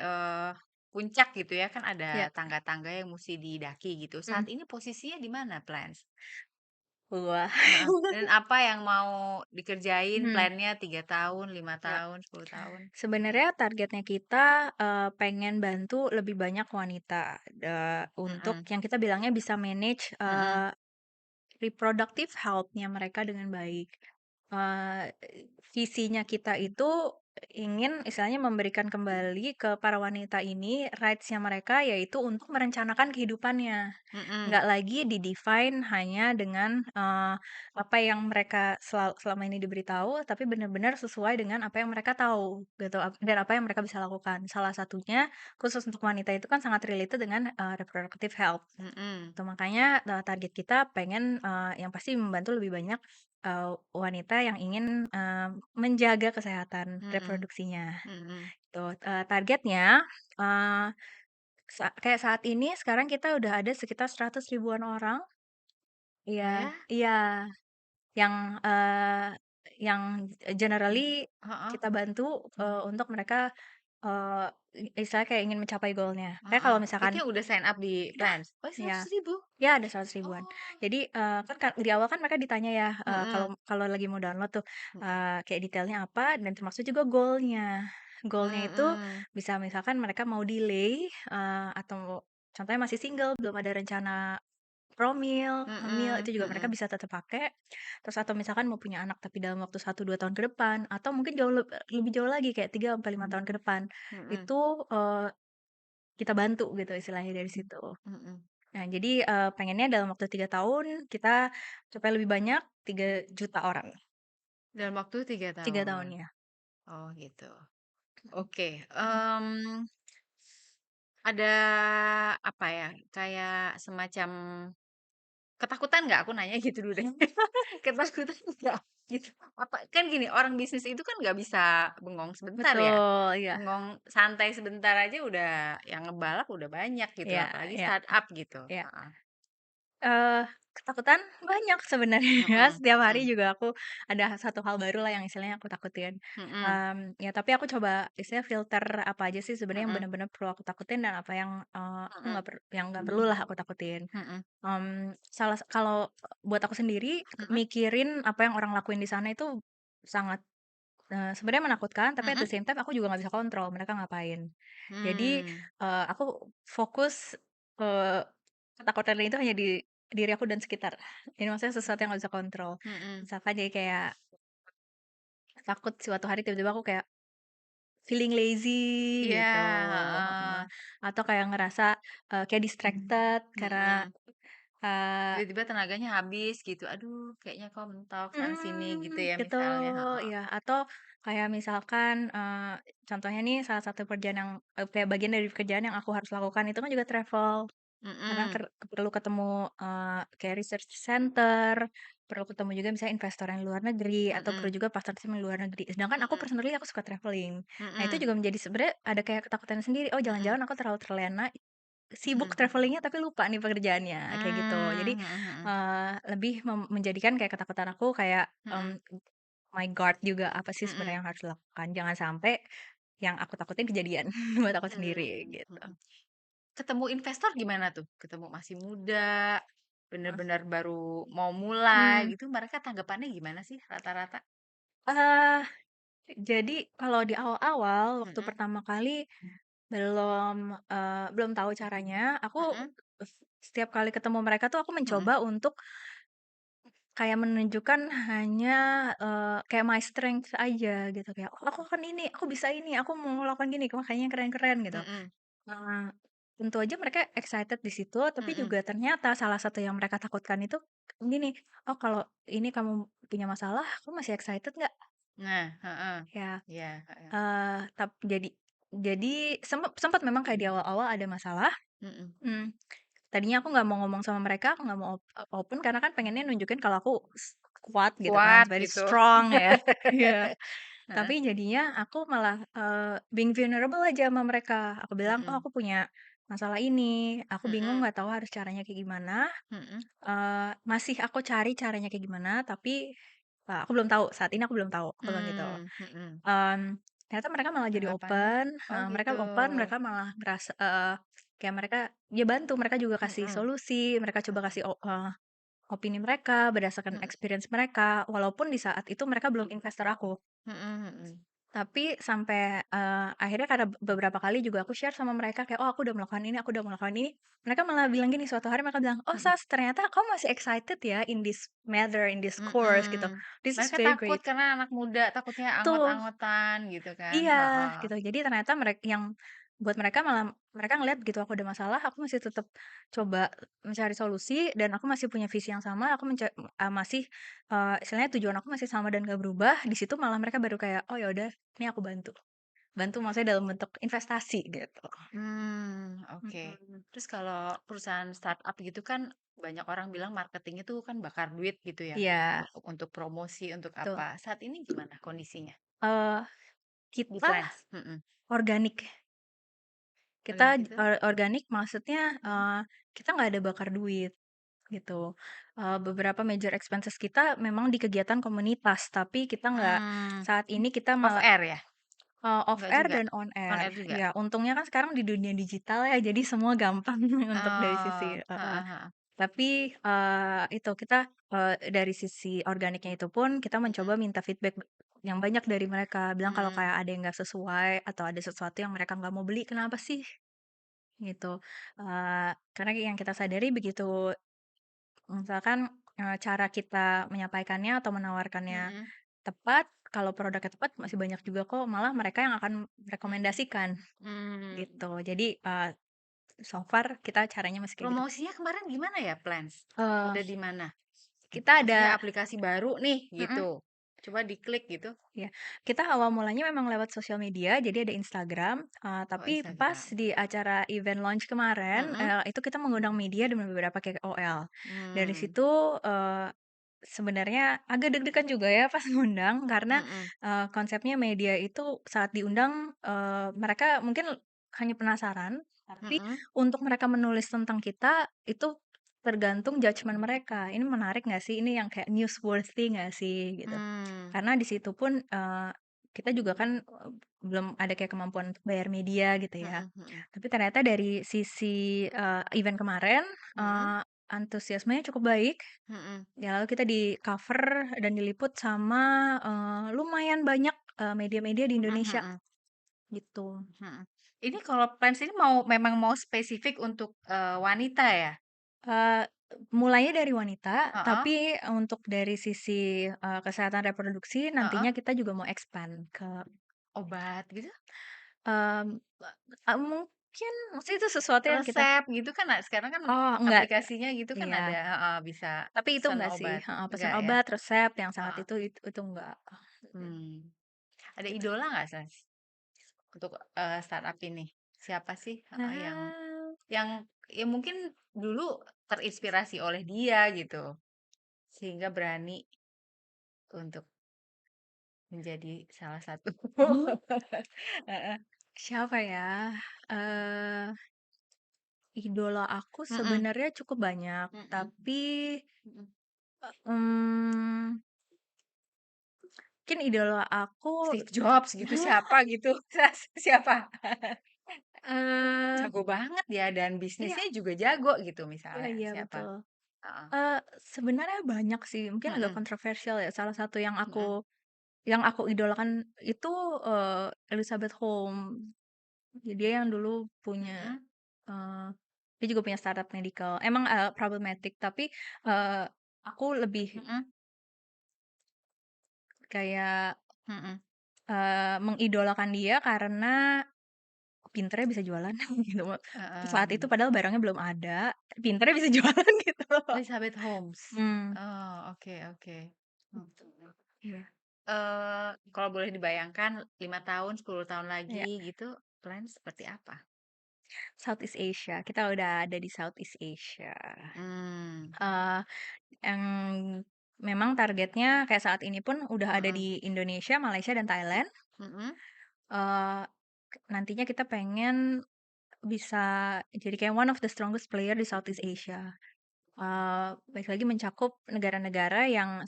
puncak gitu ya, kan Iya, ada tangga-tangga yang musti didaki gitu. Saat mhm. ini posisinya di mana, Plans? Wah. Heeh, dan apa yang mau dikerjain, Mhm, plan-nya 3 tahun, 5 iya. tahun, 10 tahun? Sebenarnya targetnya kita, pengen bantu lebih banyak wanita, untuk Mhm yang kita bilangnya bisa manage, mhm reproductive health-nya mereka dengan baik. Eee, Visinya kita itu ingin istilahnya memberikan kembali ke para wanita ini rights-nya mereka, yaitu untuk merencanakan kehidupannya. mhm Nggak lagi di-define hanya dengan, apa yang mereka selama ini diberitahu, tapi benar-benar sesuai dengan apa yang mereka tahu, gitu, dan apa yang mereka bisa lakukan. Salah satunya, khusus untuk wanita itu kan sangat related dengan, reproductive health. mhm Tuh makanya, target kita pengen, yang pasti membantu lebih banyak, wanita yang ingin, menjaga kesehatan mhm reproduksinya, mhm. tuh. Targetnya, eee, kayak saat ini sekarang kita udah ada sekitar 100 ribuan orang. Oh Iya ya? iya, yang generally Heeh kita bantu, untuk mereka, eee, istilahnya kayak ingin mencapai goal-nya. Kayak heeh. kalau misalkan Itu yang udah sign up di udah, Plans? Oh, iya. 100.000? Ya ada 100 ribuan. Oh, Jadi, kan di awal kan mereka ditanya ya, kalau mhm kalau lagi mau download tuh, mhm kayak detailnya apa dan termasuk juga goal-nya. Goal-nya itu mhm bisa misalkan mereka mau delay, atau contohnya masih single, belum ada rencana promil, hamil, mhm itu juga mereka mhm bisa tetap pakai. Terus atau misalkan mau punya anak tapi dalam waktu 1 2 tahun ke depan, atau mungkin lebih jauh lagi kayak 3 sampai 5 tahun ke depan. mhm Itu, kita bantu gitu istilahnya dari situ. mhm. Nah, jadi, pengennya dalam waktu 3 tahun kita capai lebih banyak 3 juta orang, Dalam waktu 3 3 tahun? tahun ya. Oh, gitu. Oke, ada apa ya, kayak semacam ketakutan nggak? Aku nanya gitu dulu deh. Ketakutan nggak? Gitu. Apa kan gini, orang bisnis itu kan nggak bisa bengong sebentar ya. Betul, iya Bengong santai sebentar aja udah yang ngebalap udah banyak gitu, iya apalagi iya startup gitu. iya. Heeh. Eee, ketakutan banyak sebenarnya, Mhm, setiap hari mhm, juga aku ada satu hal baru lah yang istilahnya aku takutin. mhm, Ya tapi aku coba istilahnya filter apa aja sih sebenarnya yang mhm, bener-bener perlu aku takutin dan apa yang, aku mhm, nggak perlu lah aku takutin. mhm, Kalau buat aku sendiri, mhm, mikirin apa yang orang lakuin di sana itu sangat, sebenarnya menakutkan, tapi at mhm, the same time aku juga nggak bisa kontrol mereka ngapain. Jadi, mmm, aku fokus, eee, ketakutan itu hanya di diri aku dan sekitar. Jadi maksudnya sesuatu yang nggak bisa kontrol. mhm, Misalkan jadi kayak takut suatu hari tiba-tiba aku kayak feeling lazy iya, gitu, heeh, heeh, atau kayak ngerasa, kayak distracted karena, mhm, eee tiba-tiba tenaganya habis gitu, aduh kayaknya kok mentok sana sini gitu ya Gitu, misalnya, heeh, ya atau kayak misalkan, contohnya nih salah satu pekerjaan yang kayak bagian dari pekerjaan yang aku harus lakukan itu kan juga travel. Karena mhm, perlu ketemu, kayak research center, perlu ketemu juga misalnya investor yang luar negeri, atau perlu mhm, juga partnership yang luar negeri. Sedangkan aku mhm, personally aku suka traveling. Nah itu mhm, juga menjadi sebenarnya ada kayak ketakutan sendiri, oh mhm, jangan-jangan aku terlalu terlena, sibuk mhm, travelling kayak lupa nih pekerjaannya, kayak gitu. Jadi, mmm, mhm, mhm, lebih menjadikan kayak ketakutan aku kayak, mhm, my guard juga, apa sih sebenarnya mhm, yang harus dilakukan, jangan sampai yang aku takutin kejadian buat aku sendiri, mmm, gitu. mhm. Ketemu investor gimana tuh? Ketemu masih muda, Heeh. bener-bener baru mau mulai Mmm, gitu, mereka tanggapannya gimana sih rata-rata? eee, jadi kalau di awal-awal waktu Mhm, pertama kali belum, belum tahu caranya, aku mhm, setiap kali ketemu mereka tuh aku mhm, mencoba untuk kayak menunjukkan hanya, kayak my strength aja gitu, kayak, "Oh aku kan ini, aku bisa ini, aku mau melakukan gini, makanya keren-keren," gitu. mhm, Eee, tentu aja mereka excited di situ, tapi mhm. juga ternyata salah satu yang mereka takutkan itu gini, "Oh kalau ini kamu punya masalah, kamu masih excited nggak?" Nah, heeh, Ya, iya, heeh, jadi sempet memang kayak di awal-awal ada masalah, mhm. mmm, tadinya aku nggak mau ngomong sama mereka, aku nggak mau open karena kan pengennya nunjukin kalau aku kuat gitu kan, Kuat very gitu. strong ya, iya. Tapi Heeh, jadinya aku malah, being vulnerable aja sama mereka. Aku bilang, "Oh mhm, aku punya masalah ini, aku bingung mhm, nggak tahu harus caranya kayak gimana, mhm, masih aku cari caranya kayak gimana, tapi, aku belum tahu, saat ini aku belum tahu," aku bilang gitu. mhm. Ternyata mereka malah jadi Tanggapannya? open, Oh mereka gitu. open, mereka malah ngerasa kayak mereka ya bantu, mereka juga kasih Mhm, solusi, mereka coba kasih opini mereka berdasarkan mhm, experience mereka, walaupun di saat itu mereka belum investor aku. mhm, mhm, Tapi sampai, akhirnya karena beberapa kali juga aku share sama mereka kayak, "Oh aku udah melakukan ini, aku udah melakukan ini." Mereka malah bilang gini, suatu hari mereka bilang, "Oh mhm, Sas, ternyata kamu masih excited ya in this matter, in this course," gitu. mhm. "This is Mereka very takut great." karena anak muda, takutnya Tuh. anggot-anggotan gitu kan, Iya, heeh. gitu. Jadi ternyata yang buat mereka malah mereka ngelihat gitu aku ada masalah, aku masih tetap coba mencari solusi dan aku masih punya visi yang sama, aku masih, istilahnya tujuan aku masih sama dan gak berubah, di situ malah mereka baru kayak, "Oh ya udah, ini aku bantu." Bantu maksudnya dalam bentuk investasi gitu. Oke. Mhm. Terus kalau perusahaan startup gitu kan banyak orang bilang marketing itu kan bakar duit gitu ya, Iya, untuk promosi, untuk betul. apa. Saat ini gimana kondisinya Eee, di kita Plans? Mhm. organik. Kita Organik itu? organik maksudnya, kita nggak ada bakar duit. Gitu. Beberapa major expenses kita memang di kegiatan komunitas, tapi kita nggak Mmm, saat ini kita off malah air ya? off Enggak air juga? dan on On air. air juga? Ya, untungnya kan sekarang di dunia digital ya, jadi semua gampang untuk dari sisi Oh, heeh. heeh, heeh. Tapi, itu kita, dari sisi organiknya itu pun kita mencoba Mhm, minta feedback yang banyak dari mereka, bilang kalau mhm, kayak ada yang nggak sesuai atau ada sesuatu yang mereka nggak mau beli, "Kenapa sih?" Gitu. Karena yang kita sadari begitu misalkan, cara kita menyampaikannya atau menawarkannya mhm, tepat, kalau produknya tepat masih banyak juga kok malah mereka yang akan mhm, merekomendasikan, mmm. gitu. Jadi, so far kita caranya masih kayak gitu. Promosinya kemarin gimana ya Plans? Eee, Ada di mana? kita Maksudnya ada aplikasi baru nih mhm, gitu, coba diklik gitu? iya. Kita awal mulanya memang lewat sosial media, jadi ada Instagram, Oh tapi pas Instagram, di acara event launch kemarin, mhm, itu kita mengundang media dan beberapa KOL. Dari mmm, situ, sebenarnya agak deg-degan juga ya pas ngundang karena, mhm, konsepnya media itu saat diundang, mereka mungkin hanya penasaran, tapi mhm, untuk mereka menulis tentang kita itu tergantung judgement mereka, ini menarik nggak sih? Ini yang kayak newsworthy nggak sih? Gitu. Mmm, Karena di situ pun, kita juga kan, belum ada kayak kemampuan untuk bayar media gitu ya. mhm mhm, Tapi ternyata dari sisi, event kemarin, mhm antusiasmenya cukup baik. mhm, Ya lalu kita di-cover dan diliput sama, lumayan banyak, media-media di mhm Indonesia, mhm gitu. mhm. Ini kalau Pens ini memang mau spesifik untuk, wanita ya? Eee, mulainya dari wanita, Heeh tapi untuk dari sisi, kesehatan reproduksi heeh, nantinya kita juga mau expand ke, obat gitu? mmm, mungkin maksudnya itu sesuatu yang kita Resep gitu kan sekarang kan oh enggak, aplikasinya gitu kan iya, ada heeh, bisa tapi itu pesan enggak sih, obat, heeh, pesan enggak ya? obat, resep yang sangat Heeh, itu enggak, mhm, mmm, ada gitu. idola nggak untuk, startup ini? Siapa sih heeh, Ah, yang ya mungkin dulu terinspirasi oleh dia gitu, sehingga berani untuk menjadi salah satu heeh, siapa ya? Eee, idola aku mhm sebenarnya cukup banyak, mhm tapi, mhm. mmm, mungkin idola aku, Steve Jobs gitu siapa gitu, siapa? eee, Jago banget ya dan iya bisnisnya juga jago gitu iya misalnya, iya siapa? betul. Heeh, Sebenarnya banyak sih, mungkin agak mhm kontroversial ya, salah satu mhm yang aku idolakan itu, Elizabeth Holmes. Jadi dia yang dulu punya, mhm eee, dia juga punya startup medical. Emang, problematic tapi, eee, aku lebih mhm kayak, mhm, mengidolakan dia karena pinternya bisa jualan gitu, saat itu heeh, padahal barangnya belum ada, pinternya bisa jualan gitu loh. Elizabeth Holmes. Mmm, Oh, oke oke. Hmm. iya Kalau boleh dibayangkan 5 tahun, 10 tahun iya, lagi gitu, plan seperti apa? Southeast Asia, kita udah ada di Southeast Asia. Mmm, Eee, yang memang targetnya kayak saat ini pun udah ada mhm di Indonesia, Malaysia, dan Thailand. mhm Eee, nantinya kita pengen bisa jadi kayak one of the strongest player di Southeast Asia. Balik lagi mencakup negara-negara yang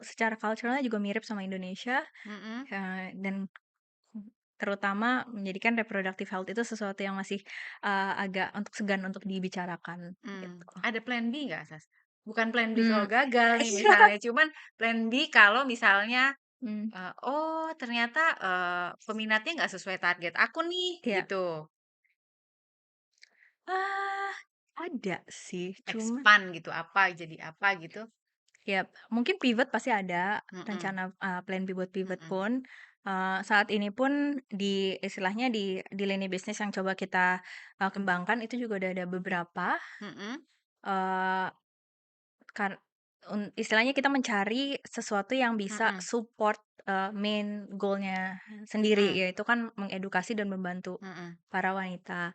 secara cultural-nya juga mirip sama Indonesia, mhm, dan terutama menjadikan reproductive health itu sesuatu yang masih, agak untuk segan untuk dibicarakan, gitu. ada plan B nggak, Sas? Bukan plan B Mmm, kalau gagal nih iya, misalnya, cuman plan B kalau misalnya, mmm, oh ternyata, peminatnya nggak sesuai target aku nih, iya. gitu. Ah, ada sih, cuma Expand gitu, apa, jadi apa gitu? ya mungkin pivot pasti ada, Mhm rencana, plan B buat pivot mhm pun, saat ini pun istilahnya di lini bisnis yang coba kita, kembangkan itu juga udah ada beberapa, mhm eee, kar istilahnya kita mencari sesuatu yang bisa mhm support, main goal-nya sendiri, mhm yaitu kan mengedukasi dan membantu mhm para wanita.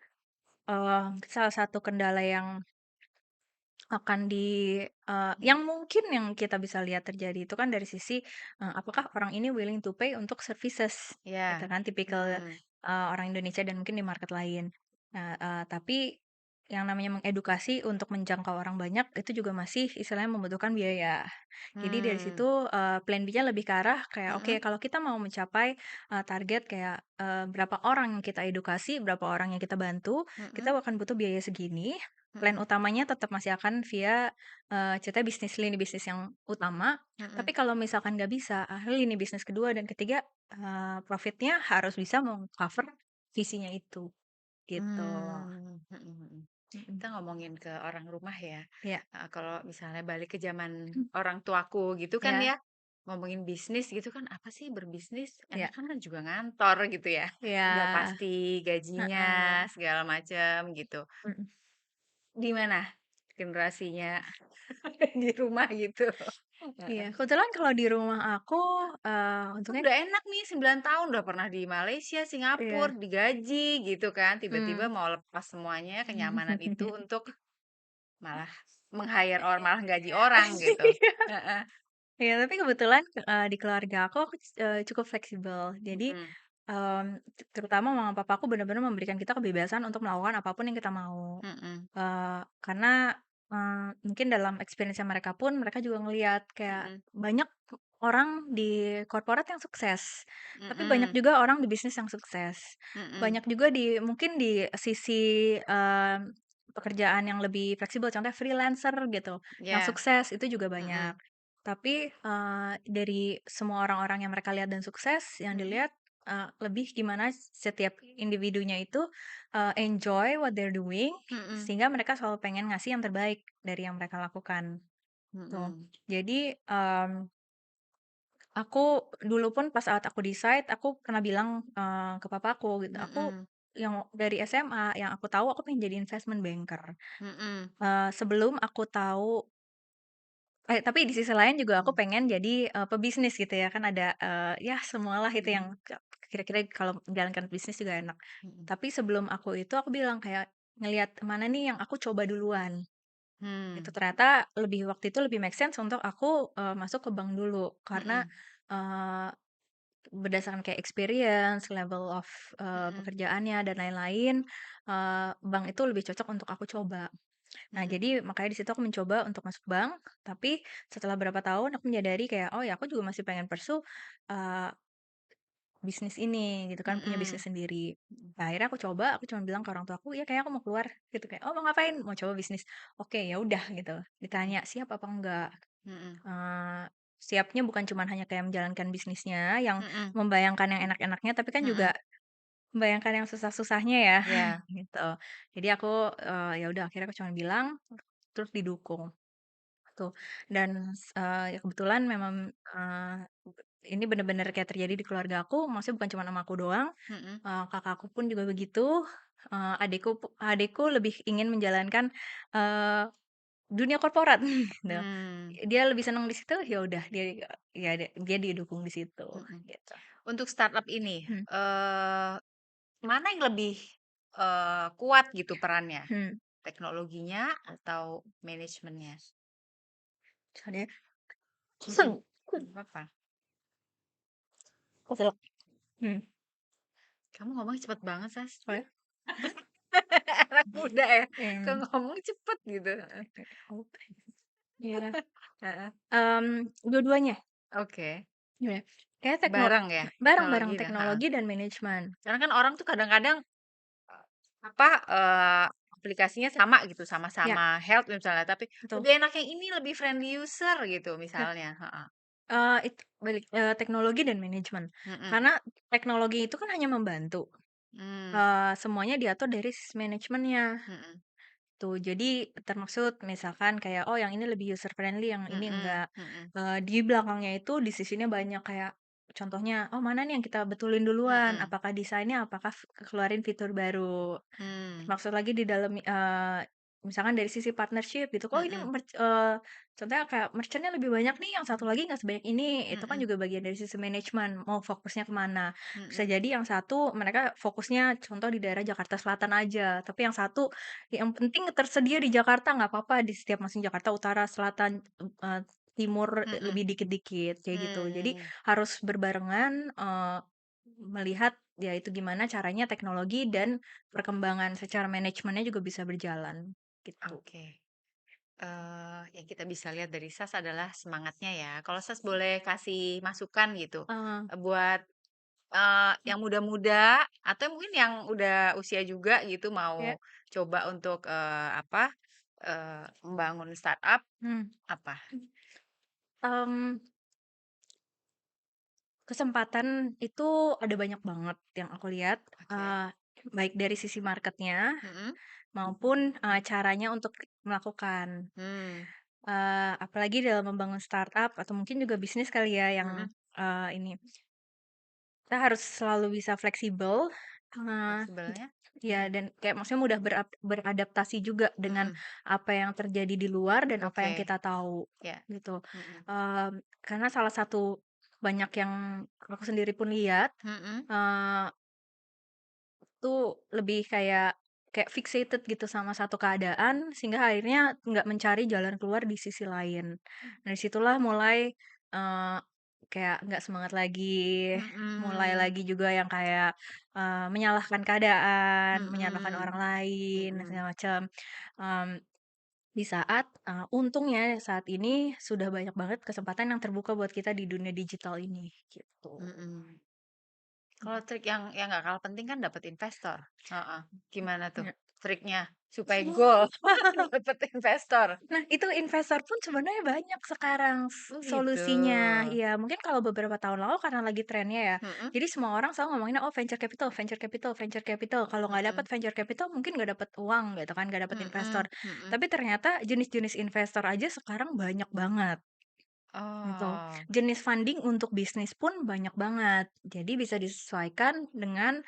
Salah satu kendala yang akan mhm. yang mungkin yang kita bisa lihat terjadi itu kan dari sisi, apakah orang ini willing to pay untuk services, gitu Iya, kan, tipikal, mhm orang Indonesia dan mungkin di market lain. Nah, tapi yang namanya mengedukasi untuk menjangkau orang banyak itu juga masih istilahnya membutuhkan biaya. Jadi dari situ, mmm, plan B-nya lebih ke arah kayak, oke mhm kalau kita mau mencapai, target kayak, berapa orang yang kita edukasi, berapa orang yang kita bantu, kita mhm akan butuh biaya segini. Plan mhm utamanya tetap masih akan via, ceritanya lini bisnis yang utama, mhm. tapi kalau misalkan nggak bisa, lini bisnis kedua dan ketiga, profit-nya harus bisa meng-cover visinya itu, gitu. Mmm, mhm mhm. Mhm, Kita ngomongin ke orang rumah ya, iya kalau misalnya balik ke zaman orang tuaku gitu kan iya ya, ngomongin bisnis gitu kan, apa sih berbisnis, iya enakan kan juga ngantor gitu ya, udah iya, pasti gajinya heeh, segala macam gitu. mhm, Di mana generasinya di rumah gitu? iya. Heeh. Kebetulan kalau di rumah aku, Kan untungnya udah enak nih 9 tahun udah pernah di Malaysia, Singapura, iya, digaji gitu kan, tiba-tiba mmm. mau lepas semuanya kenyamanan itu untuk malah meng-hire orang, malah gaji orang gitu. Heeh, Iya, tapi kebetulan, di keluarga aku cukup fleksibel. Jadi, mhm terutama mama papaku benar-benar memberikan kita kebebasan untuk melakukan apapun yang kita mau. mhm Karena Mungkin dalam experience-nya mereka pun, mereka juga ngelihat kayak Mhm, banyak orang di korporat yang sukses, tapi banyak mhm, juga orang di bisnis yang sukses. mhm, Banyak juga mungkin di sisi, pekerjaan yang lebih fleksibel, contohnya freelancer gitu, yang iya, sukses itu juga banyak. mhm, Tapi, dari semua orang-orang yang mereka lihat dan sukses, yang mhm, dilihat, lebih gimana setiap individunya itu, enjoy what they're doing, mhm, sehingga mereka selalu pengen ngasih yang terbaik dari yang mereka lakukan, tuh. mhm, Jadi, aku dulu pun pas saat aku decide, aku pernah bilang, ke papaku gitu, "Aku mhm, yang dari SMA, yang aku tahu aku pengen jadi investment banker." mhm, Sebelum aku tahu tapi di sisi lain juga aku mhm, pengen jadi, pebisnis gitu ya, kan ada, ya semualah itu mhm, yang kira-kira kalau menjalankan bisnis juga enak. mhm, Tapi sebelum aku itu, aku bilang kayak ngelihat mana nih yang aku coba duluan. Itu mmm, ternyata waktu itu lebih make sense untuk aku, masuk ke bank dulu karena, mhm, eee, berdasarkan kayak experience, level of, mhm, pekerjaannya dan lain-lain, bank itu lebih cocok untuk aku coba. Nah, mhm, jadi makanya di situ aku mencoba untuk masuk bank, tapi setelah berapa tahun aku menyadari kayak, "Oh ya, aku juga masih pengen pursue, eee, bisnis ini," gitu kan, punya mhm, bisnis sendiri. mhm, Nah, akhirnya aku coba, aku cuma bilang ke orang tuaku, "Ya kayaknya aku mau keluar," gitu, kayak, "Oh mau ngapain?" "Mau coba bisnis." "Oke, ya udah," gitu. mhm, Ditanya, "Siap apa enggak?" mhm, Eee, siapnya bukan cuman hanya kayak menjalankan bisnisnya yang mhm, membayangkan yang enak-enaknya, tapi kan juga mhm, membayangkan yang susah-susahnya ya, iya, gitu. Jadi aku, ya udah akhirnya aku cuma bilang, terus didukung. Tuh, dan ya kebetulan memang, ini bener-bener kayak terjadi di keluarga aku, maksudnya bukan cuma sama aku doang, mhm, kakakku pun juga begitu, adikku lebih ingin menjalankan, eee, dunia korporat gitu. mmm, Dia lebih senang di situ, ya udah dia didukung di situ, mhm. gitu. Untuk startup ini, Hmm, mana yang lebih, kuat gitu perannya? hmm, Teknologinya atau manajemennya? soalnya Nggak apa-apa. keselak, hmm, Kamu ngomongnya cepet banget, Sas. soalnya Anak muda ya, kalau mmm, ngomong cepet gitu, heeh. iya, Heeh, dua-duanya. oke. Iya, kayaknya Bareng ya? bareng-bareng Teknologi dan heeh. teknologi dan manajemen. Karena kan orang tuh kadang-kadang, apa, aplikasinya sama gitu, Ya, sama-sama health misalnya, tapi betul. lebih enak yang ini, lebih friendly user gitu Ya, misalnya, heeh. itu balik, teknologi dan manajemen. Mhm, Karena teknologi itu kan hanya membantu, mmm, semuanya diatur dari sisi manajemennya. mhm, Tuh, jadi termaksud misalkan kayak, oh yang ini lebih user friendly, yang ini mhm, enggak. mhm, Di belakangnya itu di sisinya banyak kayak contohnya, oh mana nih yang kita betulin duluan, mhm, apakah desainnya, apakah keluarin fitur baru. mmm, Maksud lagi di dalam, misalkan dari sisi partnership gitu, "Oh ini mhm, contohnya kayak merchant-nya lebih banyak nih, yang satu lagi nggak sebanyak ini." Itu kan mhm, juga bagian dari sisi manajemen, mau fokusnya kemana. Bisa mhm, jadi yang satu mereka fokusnya contoh di daerah Jakarta Selatan aja, tapi yang satu, yang penting tersedia di Jakarta, nggak apa-apa di setiap masing Jakarta Utara, Selatan, Timur, mhm, lebih dikit-dikit, kayak gitu. Jadi mmm, harus berbarengan, melihat ya itu gimana caranya teknologi dan perkembangan secara manajemennya juga bisa berjalan, gitu. oke. Yang kita bisa lihat dari Sas adalah semangatnya ya. Kalau Sas boleh kasih masukan gitu, Heeh, buat, yang muda-muda atau mungkin yang udah usia juga gitu ya, mau coba untuk, membangun startup, mmm, apa? mmm, kesempatan itu ada banyak banget yang aku lihat, Oke. eee, baik dari sisi marketnya Mhm, maupun, caranya untuk melakukan. mmm, Apalagi dalam membangun startup atau mungkin juga bisnis kali ya yang, mhm, ini, kita harus selalu bisa fleksibel, eee, fleksibelnya? ya dan kayak maksudnya mudah beradaptasi juga dengan Mhm, apa yang terjadi di luar dan apa yang oke, kita tahu, ya, gitu. mhm, Karena salah satu banyak yang aku sendiri pun lihat, mhm, eee, tuh lebih kayak fixated gitu sama satu keadaan, sehingga akhirnya nggak mencari jalan keluar di sisi lain. Dari situlah mulai, eee, kayak nggak semangat lagi, mulai mhm, lagi juga yang kayak, menyalahkan keadaan, menyalahkan mhm, orang lain, mhm, segala macam. Mmm Di saat, untungnya saat ini sudah banyak banget kesempatan yang terbuka buat kita di dunia digital ini, gitu. Mhm. Kalau trik yang nggak kalah penting kan dapat investor. Heeh. Gimana tuh Ya. triknya supaya goal dapat investor? Nah, itu investor pun sebenarnya banyak sekarang Oh gitu. solusinya. Ya mungkin kalau beberapa tahun lalu karena lagi trennya ya, Mhm, jadi semua orang selalu ngomongin, "Oh, venture capital venture capital venture capital." Kalau nggak dapat mhm, venture capital mungkin nggak dapat uang gitu kan, nggak dapat investor. mhm, mhm. Tapi ternyata jenis-jenis investor aja sekarang banyak banget. Gitu. Oh, Jenis funding untuk bisnis pun banyak banget. Jadi bisa disesuaikan dengan,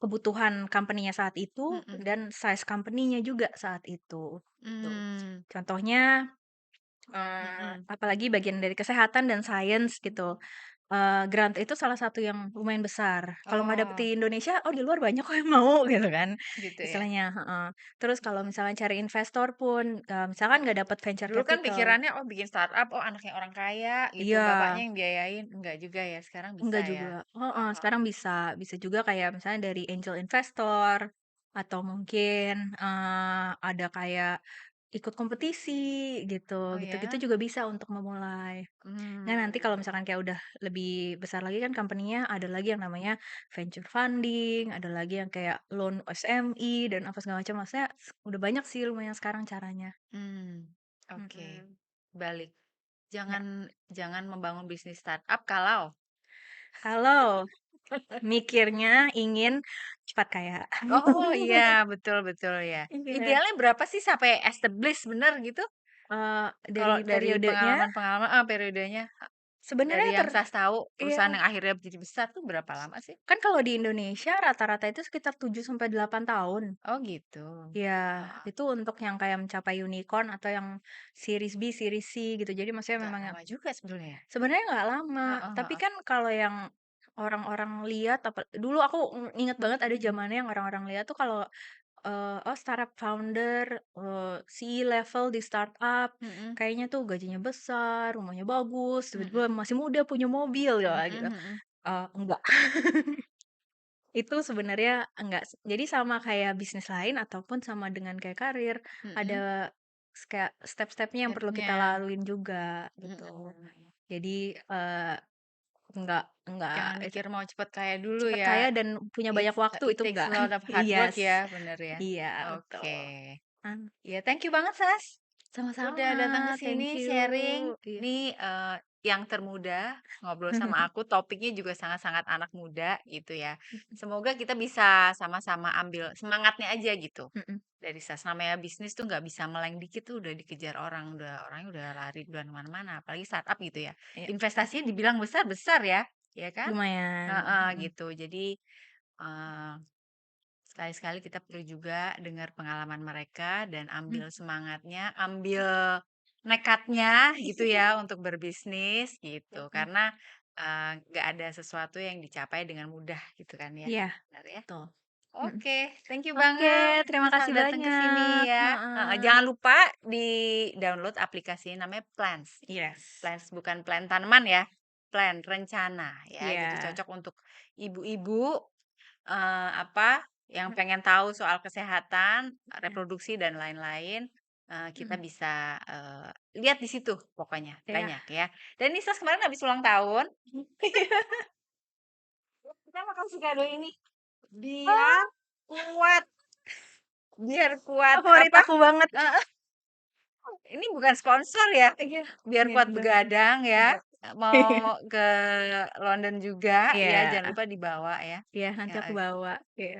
kebutuhan company-nya saat itu mhm, dan size company-nya juga saat itu, gitu. mmm, Contohnya, mhm, apalagi bagian dari kesehatan dan sains gitu, grant itu salah satu yang lumayan besar. Kalau nggak dapet oh, di Indonesia, oh di luar banyak kok yang mau gitu kan, gitu ya? istilahnya heeh. Terus kalau Mhm, misalnya cari investor pun, misalkan mhm. nggak dapet venture Dulu kan capital pikirannya, oh bikin startup, oh anaknya orang kaya gitu, iya. bapaknya yang biayain, enggak juga ya, sekarang bisa Enggak ya? juga heeh, Heeh, sekarang bisa. Bisa juga kayak misalnya dari angel investor, atau mungkin, ada kayak ikut kompetisi gitu, oh gitu-gitu ya? juga bisa untuk memulai. Nah, nanti kalau Mmm, misalkan kayak udah lebih besar lagi kan company-nya ada lagi yang namanya venture funding, ada lagi yang kayak loan SME dan apa segala macam. Maksudnya udah banyak sih lumayan sekarang caranya. mmm, oke. Mhm, Balik, ya. jangan jangan membangun bisnis startup kalau Kalau mikirnya ingin cepat kaya. oh iya, betul betul ya. Iya. Idealnya berapa sih sampai establish bener gitu? Dari Kalau dari periodenya pengalaman-pengalaman periodenya, dari sebenarnya yang Sas tahu, perusahaan iya, yang akhirnya jadi besar tuh berapa lama sih? kan kalau di Indonesia rata-rata itu sekitar 7 sampai 8 tahun. Oh gitu. Iya, Heeh, itu untuk yang kayak mencapai unicorn atau yang series B, series C gitu. Jadi maksudnya nggak memang yang lama juga sebenarnya ya? sebenarnya nggak lama, Heeh tapi heeh. kan kalau yang orang-orang lihat dulu aku inget banget ada zamannya yang orang-orang lihat tuh kalau, oh startup founder, CEO level di startup, Mhm, kayaknya tuh gajinya besar, rumahnya bagus, tiba-tiba mhm, masih muda punya mobil ya mhm gitu. mhm, Enggak. Itu sebenarnya enggak jadi sama kayak bisnis lain ataupun sama dengan kayak karir, mhm, ada kayak step-stepnya yang perlu kita step-nya, laluin juga gitu. mhm. Jadi, enggak Jangan mikir mau cepet kaya dulu cepet ya, kaya dan punya banyak waktu it itu takes a enggak. lot of hard work Yes, ya, bener ya? iya Oke. betul. Mmm, Ya thank you banget Sas, udah sama-sama, datang ke thank sini you. sharing. Iya. Nih, yang termuda ngobrol sama aku, topiknya juga sangat-sangat anak muda gitu ya. Semoga kita bisa sama-sama ambil semangatnya aja gitu Mhm, dari Sas. Namanya bisnis tuh nggak bisa meleng dikit tuh udah dikejar orang, orangnya udah lari duluan mana-mana, apalagi startup gitu ya. iya, Investasinya dibilang besar-besar ya kan? lumayan, Heeh, mhm, gitu. Jadi, eee sekali-sekali kita perlu juga dengar pengalaman mereka dan mmm, ambil semangatnya, ambil nekatnya gitu ya untuk berbisnis gitu. mhm, Karena, nggak ada sesuatu yang dicapai dengan mudah gitu kan ya, iya, benar ya? betul, mhm. Oke, thank you Oke, banget terima Sas kasih datang ke banyak, sini ya, heeh, heeh. jangan lupa di-download aplikasi namanya Plants. Yes. Plants bukan plan tanaman ya, plan, rencana ya. Jadi Iya, cocok untuk ibu-ibu apa, yang pengen tahu soal kesehatan, iya, reproduksi dan lain-lain, kita mhm, bisa, lihat di situ pokoknya, iya. banyak ya. Dan Nisa kemarin habis ulang tahun, kita mau kasih kado ini, biar Oh, kuat biar kuat favorit apa aku banget. heeh, ini bukan sponsor ya, Iya, biar iya kuat bener, begadang ya, iya. mau ke London juga ya, jangan Iya, lupa dibawa ya. iya nanti aku Heeh, bawa, iya.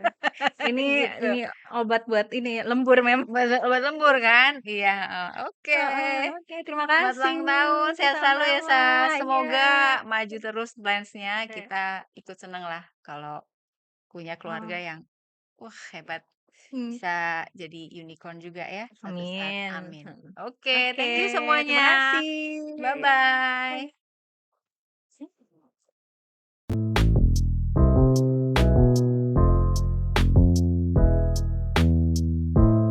Ini gitu. ini obat buat ini, lembur memang. Obat lembur kan? Iya, heeh. Oke, Heeh, oke terima selamat kasih, ulang tahun, sehat selalu ya, sama-sama, Sas. iya. Semoga maju terus plans-nya, Iya, kita ikut seneng lah kalau punya keluarga oh, yang, wah hebat, mmm, bisa jadi unicorn juga ya suatu saat, amin, amin. mhm. Oke, Oke, thank you terima semuanya. kasih. Bye-bye.